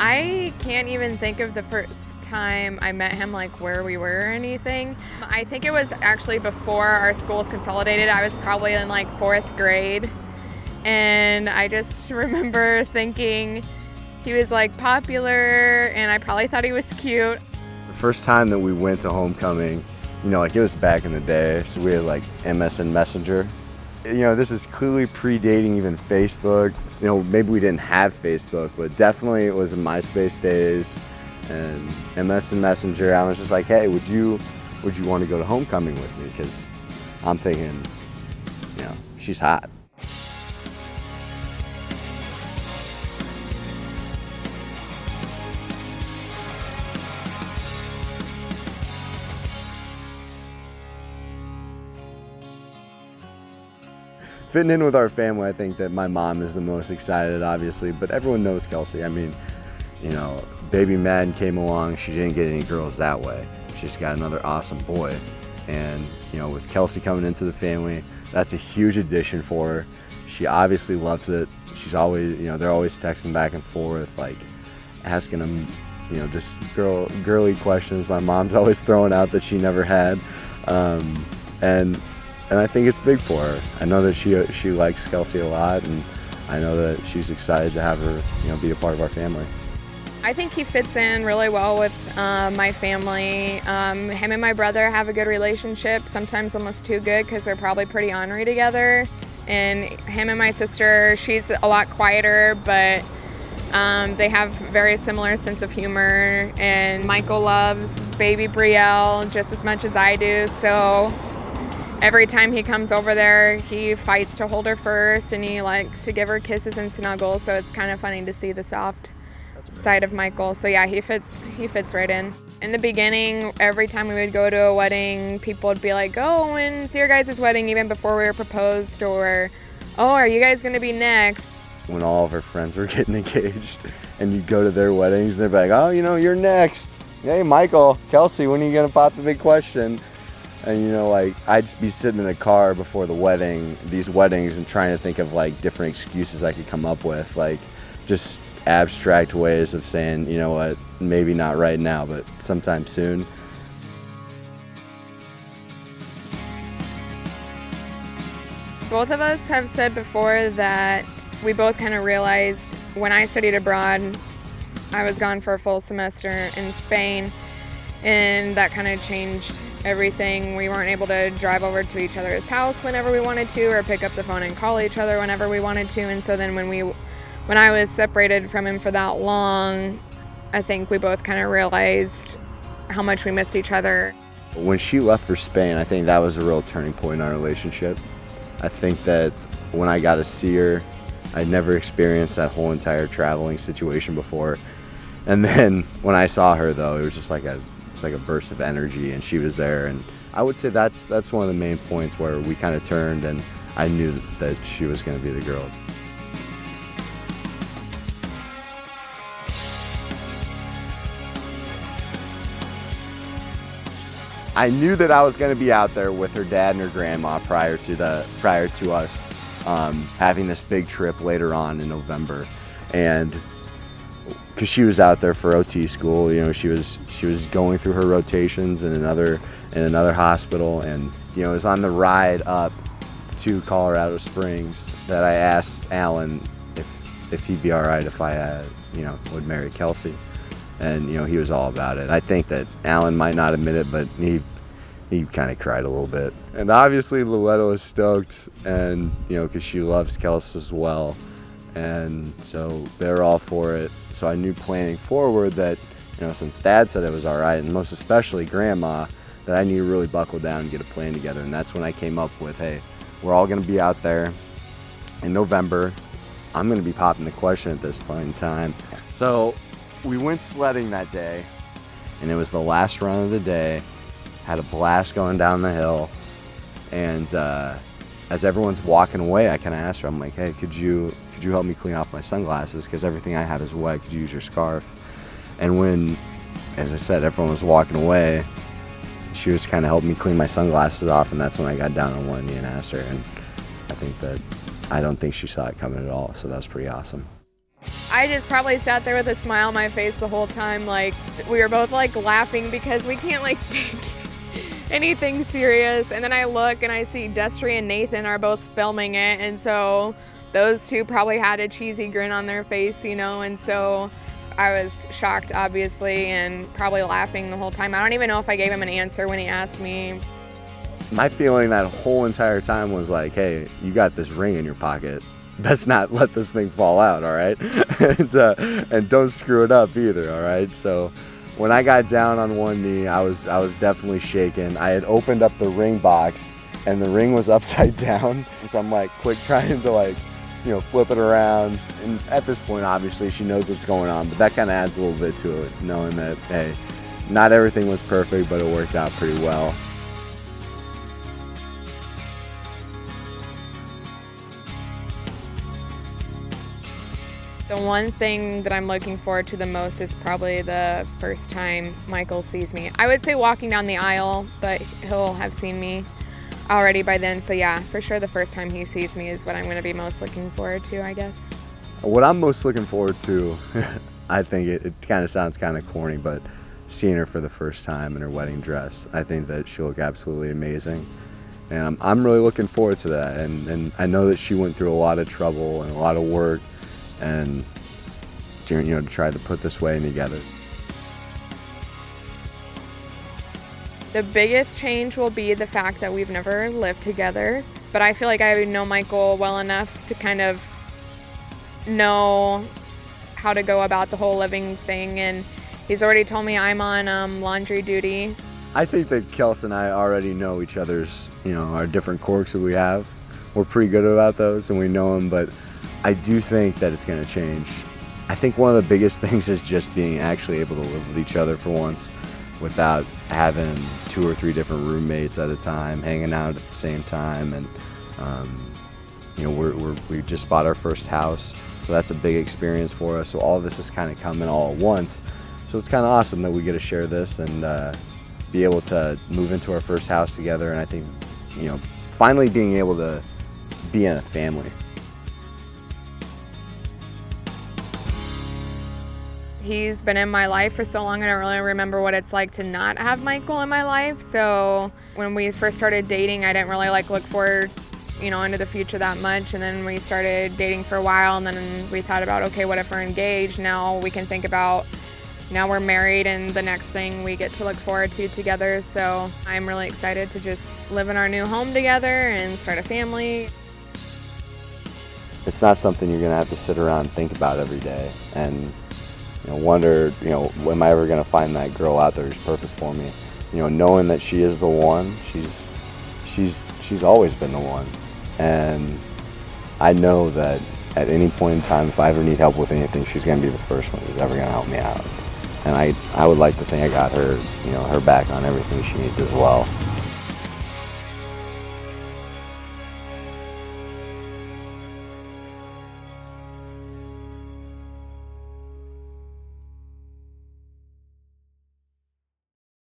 I can't even think of the first time I met him, like where we were or anything. I think it was actually before our schools consolidated. I was probably in like 4th grade. And I just remember thinking he was like popular and I probably thought he was cute. The first time that we went to homecoming, like it was back in the day, so we had like MSN Messenger. This is clearly predating even Facebook. Maybe we didn't have Facebook, but definitely it was in MySpace days and MSN Messenger. I was just like, hey, would you want to go to homecoming with me? Because I'm thinking, she's hot. Fitting in with our family, I think that my mom is the most excited, obviously, but everyone knows Kelsey. I mean, baby Madden came along, she didn't get any girls that way. She just got another awesome boy. And, with Kelsey coming into the family, that's a huge addition for her. She obviously loves it. She's always, they're always texting back and forth, like asking them, just girly questions. My mom's always throwing out that she never had. And I think it's big for her. I know that she likes Kelsey a lot, and I know that she's excited to have her, be a part of our family. I think he fits in really well with my family. Him and my brother have a good relationship, sometimes almost too good because they're probably pretty ornery together. And him and my sister, she's a lot quieter, but they have very similar sense of humor. And Michael loves baby Brielle just as much as I do, so every time he comes over there, he fights to hold her first, and he likes to give her kisses and snuggles, so it's kind of funny to see the soft side of Michael. So yeah, he fits right in. In the beginning, every time we would go to a wedding, people would be like, oh, when's your guys' wedding, even before we were proposed, or, oh, are you guys going to be next? When all of her friends were getting engaged, and you'd go to their weddings, and they'd be like, oh, you're next. Hey, Michael, Kelsey, when are you going to pop the big question? And I'd just be sitting in the car before these weddings, and trying to think of like different excuses I could come up with, like just abstract ways of saying, what, maybe not right now, but sometime soon. Both of us have said before that we both kind of realized when I studied abroad, I was gone for a full semester in Spain, and that kind of changed everything. We weren't able to drive over to each other's house whenever we wanted to, or pick up the phone and call each other whenever we wanted to. And so then when I was separated from him for that long, I think we both kind of realized how much we missed each other. When she left for Spain, I think that was a real turning point in our relationship. I think that when I got to see her, I'd never experienced that whole entire traveling situation before. And then when I saw her, though, it was just like a burst of energy, and she was there. And I would say that's one of the main points where we kind of turned, and I knew that she was going to be the girl. I knew that I was going to be out there with her dad and her grandma prior to us having this big trip later on in November, and because she was out there for OT school, she was going through her rotations in another hospital, and it was on the ride up to Colorado Springs that I asked Alan if he'd be all right if I would marry Kelsey. And he was all about it. I think that Alan might not admit it, but he kind of cried a little bit. And obviously Louetta was stoked, and because she loves Kelsey as well, and so they're all for it. So I knew planning forward that since Dad said it was all right, and most especially Grandma, that I need to really buckle down and get a plan together. And that's when I came up with, hey, we're all going to be out there in November. I'm going to be popping the question at this point in time. So we went sledding that day, and it was the last run of the day. Had a blast going down the hill, and as everyone's walking away, I kind of asked her, I'm like, hey, could you help me clean off my sunglasses, because everything I have is wet. Could you use your scarf? And when, as I said, everyone was walking away, she was kind of helping me clean my sunglasses off, and that's when I got down on one knee and asked her. And I don't think she saw it coming at all, so that was pretty awesome. I just probably sat there with a smile on my face the whole time. Like, we were both like laughing because we can't like take anything serious. And then I look and I see Destry and Nathan are both filming it. And so those two probably had a cheesy grin on their face, you know, and so I was shocked, obviously, and probably laughing the whole time. I don't even know if I gave him an answer when he asked me. My feeling that whole entire time was like, hey, you got this ring in your pocket. Best not let this thing fall out, all right? And don't screw it up either, all right? So when I got down on one knee, I was definitely shaken. I had opened up the ring box, and the ring was upside down. So I'm like quick trying to like, you know, flip it around. And at this point, obviously, she knows what's going on, but that kind of adds a little bit to it, knowing that, hey, not everything was perfect, but it worked out pretty well. The one thing that I'm looking forward to the most is probably the first time Michael sees me. I would say walking down the aisle, but he'll have seen me already by then. So yeah, for sure the first time he sees me is what I'm going to be most looking forward to, I guess. What I'm most looking forward to, I think it kind of sounds kind of corny, but seeing her for the first time in her wedding dress, I think that she'll look absolutely amazing. And I'm really looking forward to that. And I know that she went through a lot of trouble and a lot of work, and you know, to try to put this wedding together. The biggest change will be the fact that we've never lived together, but I feel like I know Michael well enough to kind of know how to go about the whole living thing, and he's already told me I'm on laundry duty. I think that Kelsey and I already know each other's, you know, our different quirks that we have. We're pretty good about those and we know them, but I do think that it's going to change. I think one of the biggest things is just being actually able to live with each other for once without having 2 or 3 different roommates at a time, hanging out at the same time. And, you know, we just bought our first house, so that's a big experience for us. So all of this is kind of coming all at once. So it's kind of awesome that we get to share this and be able to move into our first house together. And I think, you know, finally being able to be in a family. He's been in my life for so long, I don't really remember what it's like to not have Michael in my life. So when we first started dating, I didn't really look forward, you know, into the future that much. And then we started dating for a while, and then we thought about, okay, what if we're engaged? Now we can think about, now we're married and the next thing we get to look forward to together. So I'm really excited to just live in our new home together and start a family. It's not something you're going to have to sit around and think about every day and, you know, wonder, you know, am I ever going to find that girl out there who's perfect for me? You know, knowing that she is the one, she's always been the one. And I know that at any point in time, if I ever need help with anything, she's going to be the first one who's ever going to help me out. And I would like to think I got her, you know, her back on everything she needs as well.